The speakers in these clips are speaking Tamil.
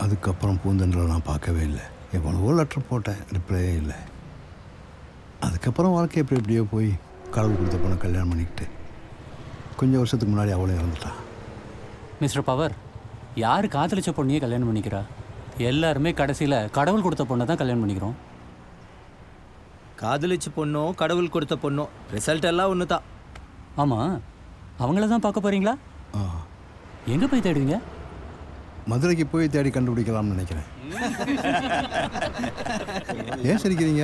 அதுக்கப்புறம் பூந்தென்றலை நான் பார்க்கவே இல்லை. எவ்வளவோ லெட்டர் போட்டேன், ரிப்ளையே இல்லை. அதுக்கப்புறம் வாழ்க்கை எப்படியோ போய் கடவுள் கொடுத்த பொண்ணை கல்யாணம் பண்ணிக்கிட்டு கொஞ்சம் வருஷத்துக்கு முன்னாடி அவளும் இறந்துட்டான். மிஸ்டர் பவர், யார் காதலிச்ச பொண்ணையே கல்யாணம் பண்ணிக்கிறா? எல்லாருமே கடைசியில் கடவுள் கொடுத்த பொண்ணை தான் கல்யாணம் பண்ணிக்கிறோம். காதலிச்ச பொண்ணோ கடவுள் கொடுத்த பொண்ணோ ரிசல்ட் எல்லாம் ஒன்று தான். ஆமாம், அவங்கள தான் பார்க்க போகிறீங்களா? எங்கே போய் தேடுவீங்க? மதுரைக்கு போய் தேடி கண்டுபிடிக்கலாம்னு நினைக்கிறேன். ஏன் சிரிக்கிறீங்க?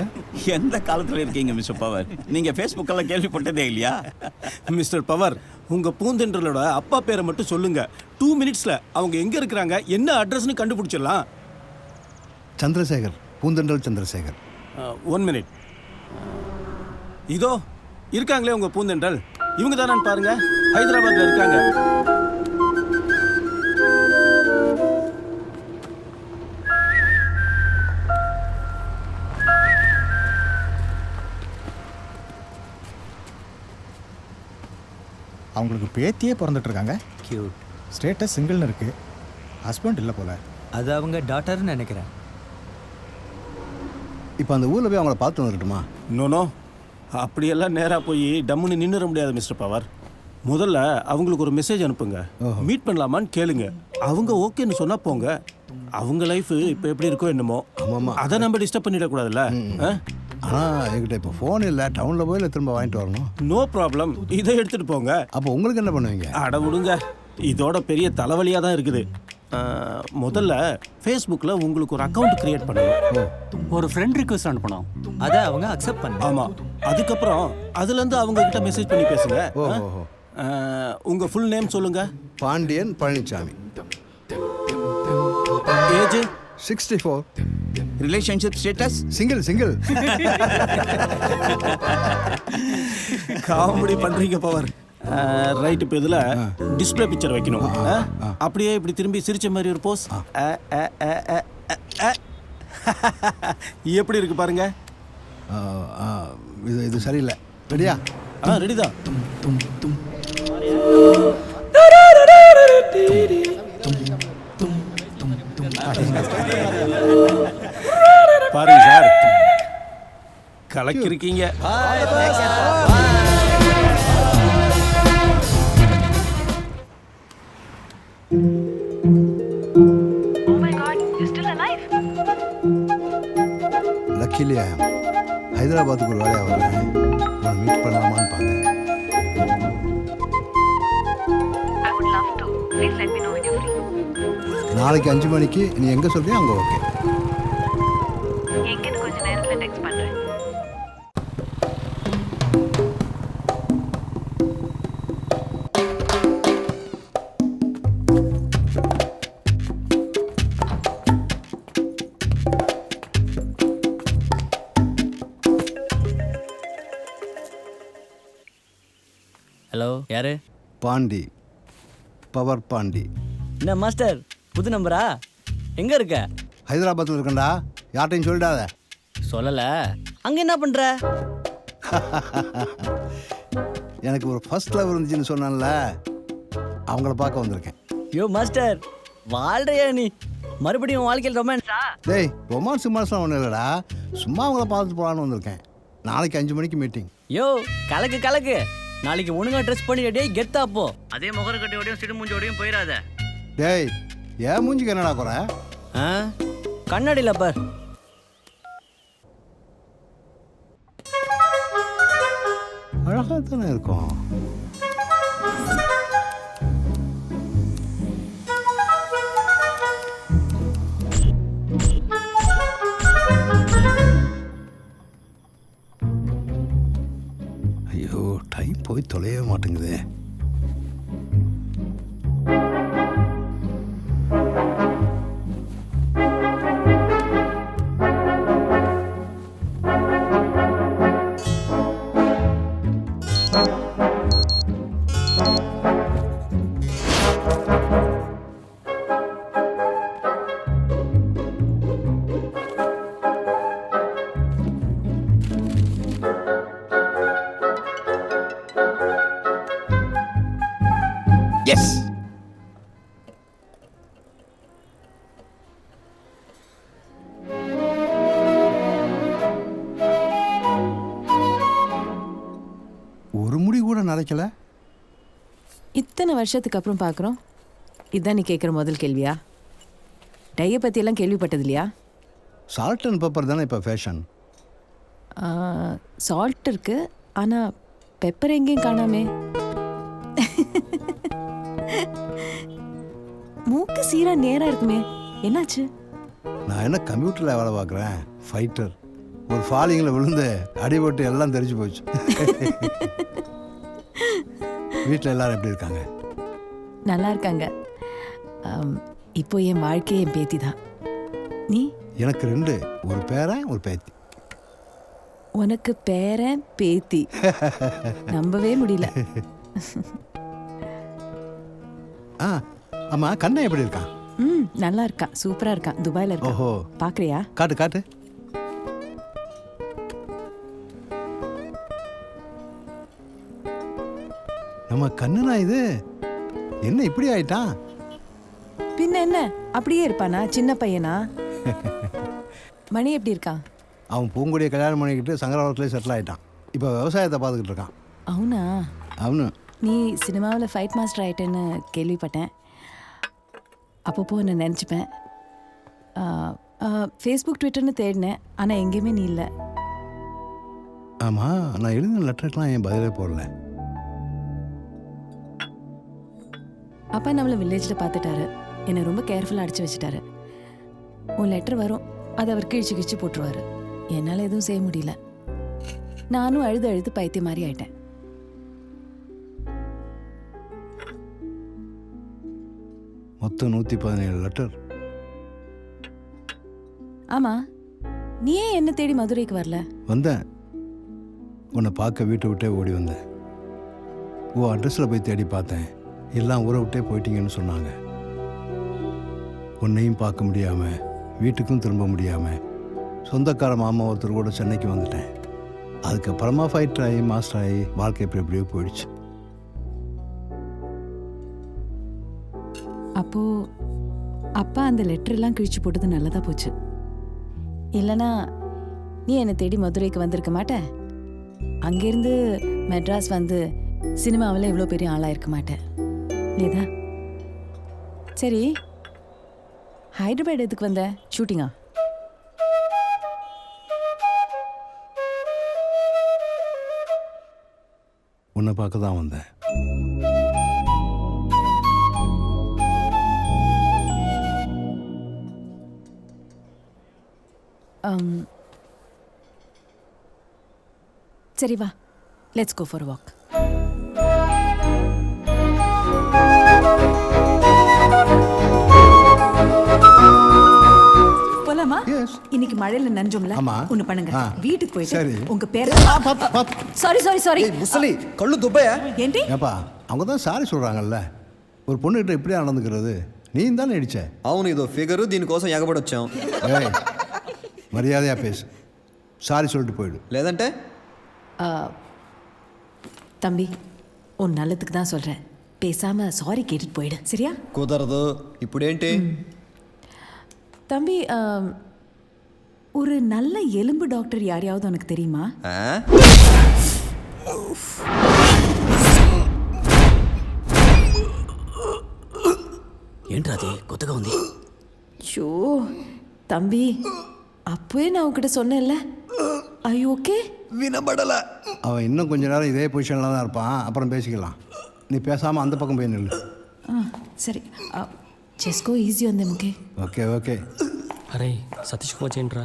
எந்த காலத்தில் இருக்கீங்க மிஸ்டர் பவர்? நீங்கள் ஃபேஸ்புக்கெல்லாம் கேள்விப்பட்டதே இல்லையா? மிஸ்டர் பவர், உங்கள் பூந்தென்றலோட அப்பா பேரை மட்டும் சொல்லுங்கள். 2 மினிட்ஸில் அவங்க எங்கே இருக்கிறாங்க, என்ன அட்ரஸ்னு கண்டுபிடிச்சிடலாம். சந்திரசேகர், பூந்தென்றல் சந்திரசேகர். 1 மினிட். இதோ இருக்காங்களே உங்கள் பூந்தென்றல். இவங்க தானு பாருங்க, ஹைதராபாத்தில் இருக்காங்க. அவங்களுக்கு பேத்தியே பிறந்துட்டுருக்காங்க. கியூட். ஸ்டேட்டஸ் சிங்கிள்னு இருக்குது. ஹஸ்பண்ட் இல்லை போல். அது அவங்க டாட்டர்னு நினைக்கிறேன். இப்போ அந்த ஊரில் போய் அவங்கள பார்த்து வந்துட்டுமா? நோ, அப்படியெல்லாம் நேராக போய் டம்முன்னு நின்றுட முடியாது மிஸ்டர் பவர். முதல்ல அவங்களுக்கு ஒரு மெசேஜ் அனுப்புங்க. மீட் பண்ணலாமான்னு கேளுங்க. அவங்க ஓகேன்னு சொன்னால் போங்க. அவங்க லைஃப் இப்போ எப்படி இருக்கோ என்னமோ, அதை நம்ம டிஸ்டர்ப் பண்ணிடக்கூடாதுல்ல. ஆனால் என்கிட்ட இப்போ ஃபோன் இல்லை. டவுனில் போய் இல்லை திரும்ப வாங்கிட்டு வரணும். நோ ப்ராப்ளம், இதை எடுத்துகிட்டு போங்க. அப்போ உங்களுக்கு என்ன பண்ணுவீங்க? அட விடுங்க, இதோட பெரிய தலைவலியாக தான் இருக்குது. முதல்ல ஃபேஸ்புக்கில் உங்களுக்கு ஒரு அக்கௌண்ட் கிரியேட் பண்ணணும். ஒரு ஃப்ரெண்ட் ரிக்வெஸ்ட் அனுப்பணும். அதை அவங்க அக்செப்ட் பண்ண. ஆமாம், அதுக்கப்புறம் அதுலேருந்து அவங்க கிட்ட மெசேஜ் பண்ணி பேசுங்க. உங்கள் ஃபுல் நேம் சொல்லுங்க. Pandian Palaniswami. Age 64. Relationship status single. Comedy பண்ணுறீங்க பவர். ரைட், இப்போ இதில் டிஸ்பிளே பிக்சர் வைக்கணும். அப்படியே இப்படி திரும்பி சிரிச்ச மாதிரி ஒரு போஸ். எப்படி இருக்கு பாருங்க. இது சரியில்லை. ரெடியா? ரெடி தான். பாருங்க சார், கலக்கிருக்கீங்க. லக்கிலி ஐ ஆம். ஹைதராபாத்துக்கு ஒரு வேலையாக வரேன். நான் மீட் பண்ணலாமான்னு பார்த்தேன். நாளைக்கு 5 மணிக்கு நீ எங்கே சொல்றியோ அங்கே ஓகே. கொஞ்சம் நேரத்தில் டெக்ஸ்ட் பண்ணுறேன். ஹலோ, யாரு? பாண்டி, பவர் பாண்டி. என்ன மாஸ்டர், புது நம்பரா? எங்கே இருக்க? ஹைதராபாத்தில் இருக்கேன்டா. யார்ட்டையும் சொல்லிடாத. சொல்லலை. அங்கே என்ன பண்ணுற? எனக்கு ஒரு ஃபர்ஸ்ட் லவ் இருந்துச்சுன்னு சொன்னான்ல, அவங்கள பார்க்க வந்திருக்கேன். யோ மாஸ்டர், வாழ்றையா நீ? மறுபடியும் வாழ்க்கையில் ரொமான்ஸா? டேய், ரொமான்ஸ்லாம் ஒன்றும் இல்லைடா. சும்மா அவங்கள பார்த்துட்டு போகலான்னு வந்திருக்கேன். நாளைக்கு 5 மணிக்கு மீட்டிங். யோ கலக்கு. நாளைக்கு ஒழுங்கா ட்ரெஸ் பண்ணி டேய் கெத்தா போ. அதே முகரக்கட்டையோடையும் சிடுமூஞ்சோடையும் போயிடாத. டேய், ஏன் மூஞ்சிக்கு என்னடா குறை? கண்ணாடியில் பார். அழகாக தானே இருக்கும். ஐயோ, டைம் போய் தொலைய மாட்டேங்குதே. கதைக்கல? இத்தனை வருஷத்துக்கு அப்புறம் பார்க்குறோம். இதுதான் நீ கேட்குற முதல் கேள்வியா? டையை பற்றியெல்லாம் கேள்விப்பட்டது இல்லையா? சால்ட் அண்ட் பெப்பர் தானே இப்போ ஃபேஷன். சால்ட் இருக்கு, ஆனால் பெப்பர் எங்கேயும் காணாமே. மூக்கு சீரா நேரா இருக்குமே, என்னாச்சு? நான் என்ன கம்ப்யூட்டரில் வேலை பார்க்குறேன், ஃபைட்டர். ஒரு ஃபாலிங்கில் விழுந்து அடிபட்டு எல்லாம் தெரிஞ்சு போச்சு. வீட்டில் எல்லாரும் எப்படி இருக்காங்க? நல்லா இருக்காங்க. இப்போ என் வாழ்க்கையே என் பேத்தி தான். நீ? எனக்கு 2, ஒரு பேரன் ஒரு பேத்தி. உனக்கு பேரன் பேத்தி? நம்பவே முடியல. ஆ ஆமாம், கண்ணன் எப்படி இருக்கான்? நல்லா இருக்கான், சூப்பரா இருக்கான். துபாயில இருக்கான். ஓஹோ, பாக்குறியா? காட்டு காட்டு. நம்ம கண்ணனா இது? என்ன இப்படி ஆயிட்டான்? பின்ன என்ன, அப்படியே இருப்பானா? சின்ன பையனா? மணி எப்படி இருக்கான்? அவன் பூங்குடியை கல்யாணம் பண்ணிக்கிட்டு சங்கராவரத்துலேயே செட்டில் ஆகிட்டான். இப்போ விவசாயத்தை பார்த்துக்கிட்டு இருக்கான். அவனா? அவனு நீ சினிமாவில் ஃபைட் மாஸ்டர் ஆயிட்டேன்னு கேள்விப்பட்டேன். அப்பப்போ நான் நினச்சிப்பேன். ஃபேஸ்புக் ட்விட்டர்னு தேடினேன், ஆனால் எங்கேயுமே நீ இல்லை. ஆமாம், நான் எழுதின லெட்டருக்கெலாம் என் பதிலே போடல. அப்பா நம்மளை வில்லேஜில் பார்த்துட்டாரு, என்னை ரொம்ப கேர்ஃபுல்லாக அடித்து வச்சுட்டாரு. உன் லெட்டர் வரும், அதை அவர் கிழிச்சு கிழிச்சு போட்டுருவார். என்னால் எதுவும் செய்ய முடியல. நானும் அழுது அழுது பைத்தியம் மாதிரி ஆயிட்டேன். மொத்தம் 117 லெட்டர். ஆமாம், நீ ஏன் என்ன தேடி மதுரைக்கு வரல? வந்தேன், உன்னை பார்க்க வீட்டை விட்டே ஓடி வந்தேன். ஓ அட்ரஸில் போய் தேடி பார்த்தேன், எல்லாம் ஊரை விட்டே போயிட்டீங்கன்னு சொன்னாங்க. உன்னையும் பார்க்க முடியாமல், வீட்டுக்கும் திரும்ப முடியாமல், சொந்தக்கார மாமா ஒருத்தர் கூட சென்னைக்கு வந்துட்டேன். அதுக்கப்புறமா ஃபைட்டர் ஆகி மாஸ்டர் ஆகி வாழ்க்கை எப்படி எப்படியோ போயிடுச்சு. அப்போ அப்பா அந்த லெட்டரெல்லாம் கிழிச்சு போட்டது நல்லதா போச்சு. இல்லைனா நீ என்னை தேடி மதுரைக்கு வந்திருக்க மாட்ட. அங்கேருந்து மெட்ராஸ் வந்து சினிமாவில் இவ்வளோ பெரிய ஆளாக இருக்க மாட்டேன் இல்லைதா? சரி, ஹைதராபாத் எதுக்கு வந்த? ஷூட்டிங்கா? உன்னை பார்க்க தான் வந்தேன். சரி வா, லெட்ஸ் கோ ஃபார் வாக். போலாமா? இன்னைக்கு மழையில நஞ்சோம்ல, ஒண்ணு பண்ணுங்க. வீட்டுக்கு போயிட்டு உங்க பேர் சாரி முசலி கள்ளு துப்பைய ஏண்டி? ஏப்பா, அவங்க தான் சாரி சொல்கிறாங்கல்ல. ஒரு பொண்ணுகிட்ட இப்படியே நடந்துக்கிறது நீ தானே அடிச்ச. అవును ఇదో ఫిగరు దీనికోసం ఎగబడొచ్చాం. மரியாதையாக பேசு, சாரி சொல்லிட்டு போயிடு. లేదంటే தம்பி, உன் நல்லதுக்கு தான் சொல்கிறேன், பேசாம சாரி கேட்டுட்டு போயிடு, சரியா? కుదరదు. ఇప్పుడేంటి? தம்பி, ஒரு நல்ல எலும்பு டாக்டர் யாரையாவது உனக்கு தெரியுமா? ఏంట్రా అది కొత్తగా ఉంది? ஷோ தம்பி, அப்போயே நான் உன்கிட்ட சொன்னேன்ல. ஐ ஓகே? వినబడల. அவன் இன்னும் கொஞ்ச நேரம் இதே பொசிஷனில் தான் இருப்பான், அப்புறம் பேசிக்கலாம். நீ பேசாமல் அந்த பக்கம் போய் நில்லு. சரி, ஜஸ்கோ ஈஸி வந்து ஓகே? Okay okay. అరే సతీష్ ఫోన్ చేయండిరా.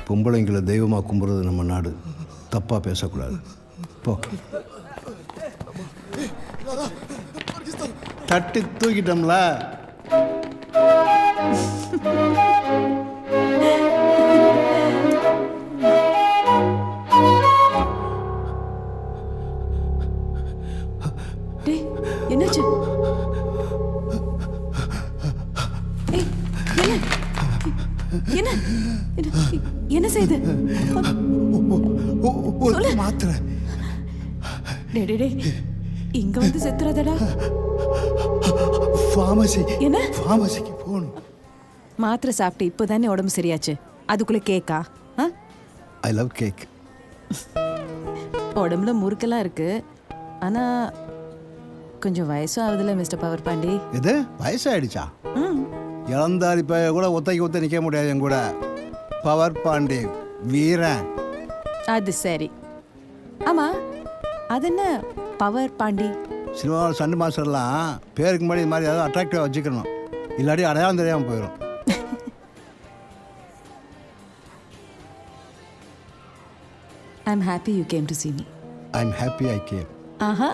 பொம்பளைங்களை தெய்வமாக கும்புறது நம்ம நாடு, தப்பாக பேசக்கூடாது. போ. தட்டி தூக்கிட்டோம்ல. என்னாச்சு? என்ன என்ன செய்து? மாத்திரை. இங்க வந்து செத்துறதடா. ஃபார்மசி. என்ன? ஃபார்மசிக்கு போகணும். மாத்திரை சாப்பிட்டு இப்போதானே உடம்பு சரியாச்சு, அதுக்குள்ள கேக்கா? I love cake. உடம்புல முறுக்கெல்லாம் இருக்கு. ஆனா கொஞ்சம் வயசும் ஆகுதுல்ல மிஸ்டர் பவர் பாண்டி. இது வயசாயிடுச்சா? இளந்தாரி இப்போ கூட ஒத்தைக்கு நிற்க முடியாது என் கூட. பவர் பாண்டி வீரன். அது சரி. ஆமா, அது என்ன பவர் பாண்டி? சினிமாவில் சண்டு மாஸ்டர்லாம் பேருக்கு முன்னாடி இது மாதிரி ஏதாவது அட்ராக்டிவாக வச்சுக்கணும், இல்லாட்டி அடையாளம் தெரியாமல் போயிடும். I'm happy you came to see me. I'm happy I came. ஆஹா,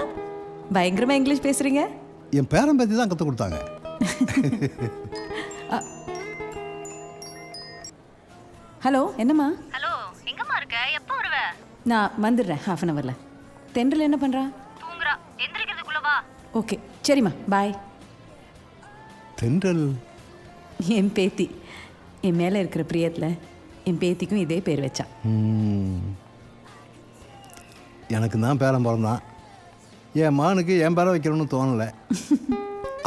பயங்கரமா இங்கிலீஷ் பேசுறீங்க. என் பேரன் பற்றி தான் கற்றுக் கொடுத்தாங்க. ஹலோ, என்னம்மா? ஹலோ, எங்கம்மா இருக்க? எப்போ வருவ? நான் வந்துடுறேன் half an hourல. தென்றல் என்ன பண்றா? தூங்குறா. எந்திரிக்கிறதுக்குள்ள வா. ஓகே, சரிம்மா, பாய். தென்றல் என் பேத்தி. என் மேலே இருக்கிற பிரியத்தில் என் பேத்திக்கும் இதே பேர் வச்சா. எனக்கு தான் பேரன் பிறந்தான். என் மகனுக்கு என் பேரை வைக்கணும்னு தோணலை.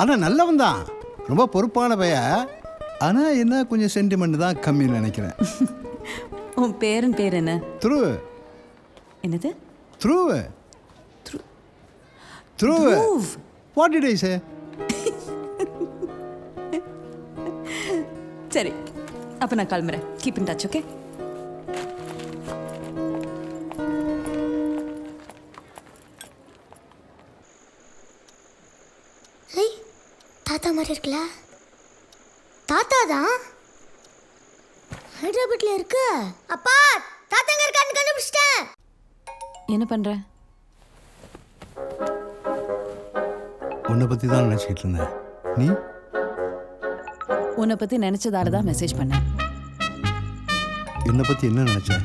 ஆனால் நல்லவன் தான், ரொம்ப பொறுப்பான பையன். ஆனால் என்ன கொஞ்சம் சென்டிமெண்ட் தான் கம்மின்னு நினைக்கிறேன். உன் பேரன் பேர் என்ன? த்ரூ. என்னது? த்ரூ. த்ரூ. What did I say? சரி, அப்போ நான் கிளம்புறேன். Keep in touch, okay? தாத்தா மாதிரி இருக்குல்ல? தாத்தா தான் ஹைதராபாத்ல இருக்கு. அப்பா, தாத்தாங்க இருக்கான்னு கண்டுபிடிச்சிட்டேன். என்ன பண்ற? உன்னை பற்றி தான் நினச்சிக்கிட்டு இருந்தேன். நீ? உன்னை பற்றி நினச்சதால தான் மெசேஜ் பண்ணேன். என்னை பற்றி என்ன நினச்ச?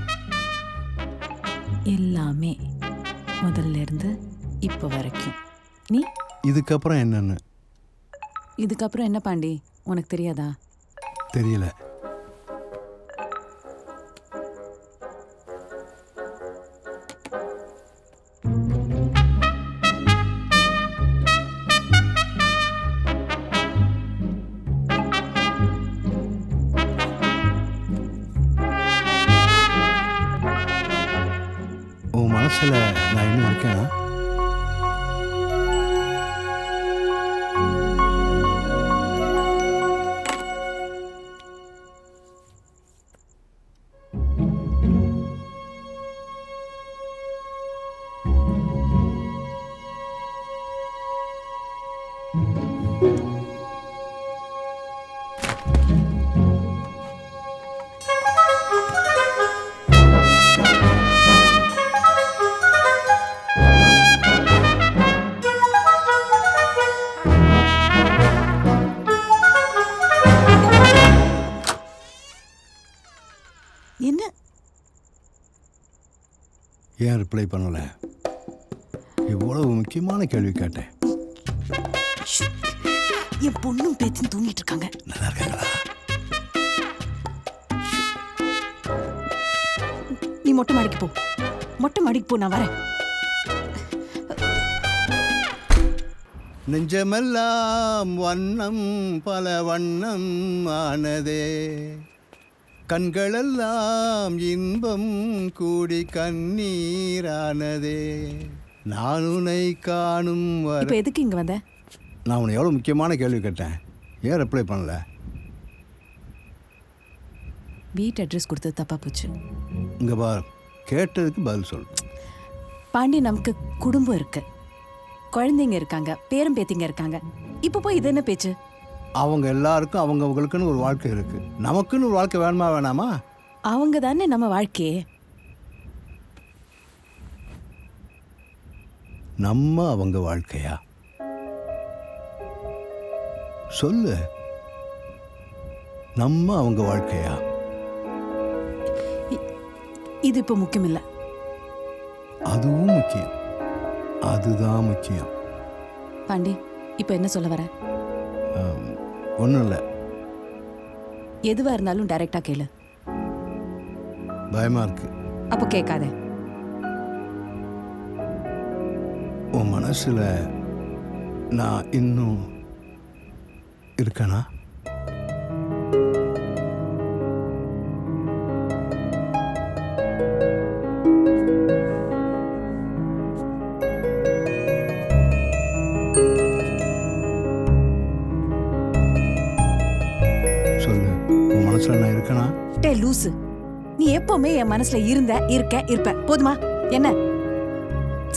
எல்லாமே முதல்ல இருந்து இப்போ வரைக்கும். நீ? இதுக்கப்புறம் என்னன்னு? இதுக்கப்புறம் என்ன பாண்டி, உனக்கு தெரியாதா? தெரியல. உன் மனசில் நான் இன்னும் இருக்கேனா? என்ன? ஏன் ரிப்ளை பண்ணலை? இவ்வளவு முக்கியமான கேள்வி கேட்டேன். என் பொண்ணும் பேச்சும் தூங்கிட்டு இருக்காங்க. நல்லா இருக்காங்களா? நீ மொட்டை மாடிக்கு போ. மொட்டை மாடிக்கு போ, நான் வரேன். நெஞ்சமெல்லாம் வண்ணம் பல வண்ணம் ஆனதே, கண்களெல்லாம் இன்பம் கூடி கண்ணீரானதே, நான் உன்னை காணும் இப்போ வரை. எதுக்கு இங்க வந்த? நான் உன்னை எவ்வளோ முக்கியமான கேள்வி கேட்டேன், ஏன் ரிப்ளை பண்ணல? வீட்டு அட்ரஸ் கொடுத்தது தப்பா போச்சு. இங்கே பார், கேட்டதுக்கு பதில் சொல். பாண்டி, நமக்கு குடும்பம் இருக்கு, குழந்தைங்க இருக்காங்க, பேரம் பேத்திங்க இருக்காங்க. இப்போ போய் இது என்ன பேச்சு? அவங்க எல்லாருக்கும் அவங்களுக்குன்னு ஒரு வாழ்க்கை இருக்கு, நமக்குன்னு ஒரு வாழ்க்கை வேணுமா வேணாமா? அவங்க தானே நம்ம வாழ்க்கையே. நம்ம அவங்க வாழ்க்கையா? சொல்லு, நம்ம அவங்க வாழ்க்கையா? இது இப்போ முக்கியம் இல்லை. அதுவும் முக்கியம், அதுதான் முக்கியம். பாண்டி, இப்போ என்ன சொல்ல வர? ஒன்றும் இல்லை. எதுவா இருந்தாலும் டைரக்டா கேளு. பயமா இருக்கு. அப்போ கேட்காத. உன் மனசுல நான் இன்னும் இருக்கேனா? மனசில் நான் இருக்கேனா? டே லூசு, நீ எப்பவுமே என் மனசுல இருப்ப. போதுமா? என்ன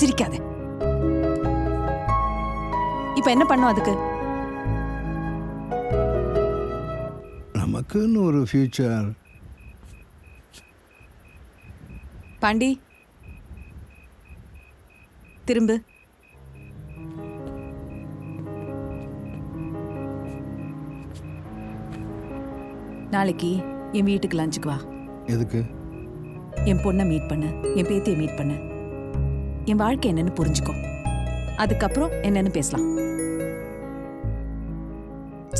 சிரிக்காத. இப்ப என்ன பண்ணும் அதுக்கு? நமக்குன்னு ஒரு ஃப்யூச்சர். பாண்டி திரும்பு. நாளைக்கு என் வீட்டுக்கு லஞ்சுக்கு வா. எதுக்கு? என் பொண்ணை மீட் பண்ண, என் பேத்தியை மீட் பண்ண, என் வாழ்க்கை என்னன்னு புரிஞ்சுக்கோ. அதுக்கப்புறம் என்னன்னு பேசலாம்.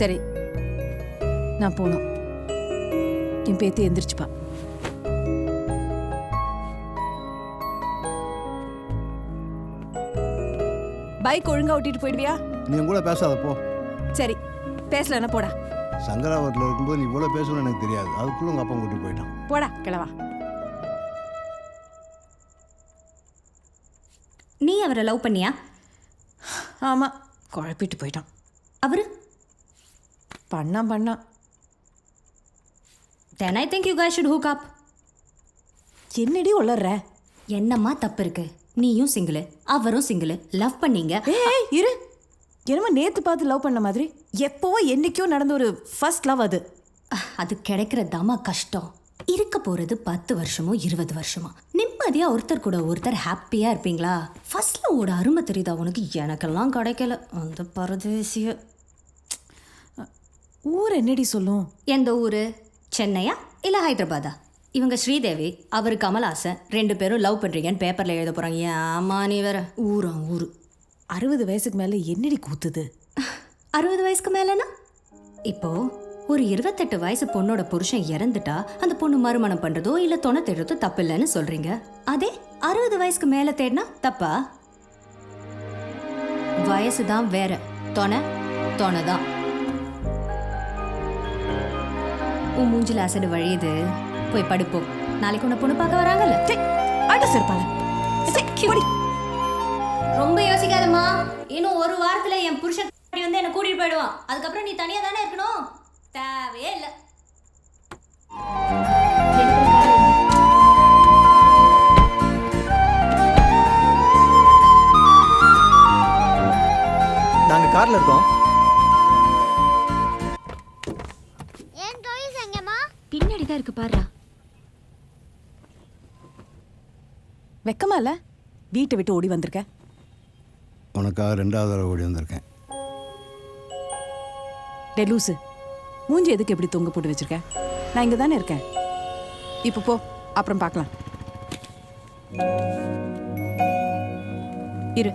சரி, நான் போனோம். என் பேத்தி எந்திரிச்சுப்பா. பைக் ஒழுங்கா ஓட்டிட்டு போயிடுவியா? நீ என் கூட பேசாத போ. சரி, பேசலன்னா போடா. சங்கராவரத்தில் இருக்கும்போது நீ இவ்வளோ பேசணும்னு எனக்கு தெரியாது. அதுக்குள்ள உங்கள் அப்பா கூட்டிட்டு போயிட்டான். போடா கிளவா. நீ அவரை லவ் பண்ணியா? ஆமா, குழப்பிட்டு போயிட்டான். அவரு பண்ணா. then I think you guys should hook up. என்னடி உளர்ற? என்னம்மா தப்பு இருக்கு? நீயும் சிங்கிள், அவரும் சிங்கிள், லவ் பண்ணீங்க. ஏய் இரு, என்னமோ நேத்து பார்த்து லவ் பண்ண மாதிரி. எப்போவோ என்னைக்கோ நடந்த ஒரு ஃபர்ஸ்ட் லவ் அது. அது கிடைக்கிறதாமா கஷ்டம். இருக்க போறது 10 வருஷமோ 20 வருஷமோ. நிம்மதியா ஒருத்தர் கூட ஒருத்தர் ஹாப்பியா இருப்பீங்களா? ஃபர்ஸ்ட் லவோட அருமை தெரியுதா உனக்கு? எனக்கெல்லாம் கிடைக்கல அந்த பரதேசிய. ஊர் என்னடி சொல்லும்? எந்த ஊரு? சென்னையா இல்லை ஹைதராபாதா? இவங்க ஸ்ரீதேவி, அவர் கமல்ஹாசன், 2 பேரும் லவ் பண்ணுறீங்கன்னு பேப்பரில் எழுத போகிறாங்க. ஏமா நீ வேற ஊரு 60 வயசுக்கு மேலே என்னடி கூத்துது? 60 வயசுக்கு மேலேனா இப்போ ஒரு 28 வயசு பொண்ணோட புருஷன் இறந்துட்டா அந்த பொண்ணு மறுமணம் பண்ணுறதோ இல்லை துணை தேடுறதோ தப்பு இல்லைன்னு சொல்கிறீங்க. அதே 60 வயசுக்கு மேலே தேடினா தப்பா? வயசு தான் வேற, துணை தான். உன் மூஞ்சில் அசடு வழியுது, போய் படுப்போம். நாளைக்கு உன்னை பொண்ணு பார்க்க வராங்கல்ல. ரொம்ப யோசிக்காதம்மா. இன்னும் ஒரு வாரத்துல என் புருஷன் வந்து என்ன கூட்டிட்டு போயிடுவான். அதுக்கப்புறம் நீ தனியா தானே இருக்கணும். தேவையே இல்லை. நாங்க கார்ல இருக்கோம். ஏன் டோய்ஸ் எங்கம்மா? பின்னாடி தான் இருக்கு பாருடா. வெக்கமா இல்ல? வீட்டை விட்டு ஓடி வந்திருக்க. உனக்காக 2வது தடவை ஓடி வந்திருக்கேன். டெலூசு, மூஞ்சி எதுக்கு எப்படி தொங்க போட்டு வச்சிருக்க? நான் இங்கே தானே இருக்கேன். இப்போ போ, அப்புறம் பார்க்கலாம். இரு.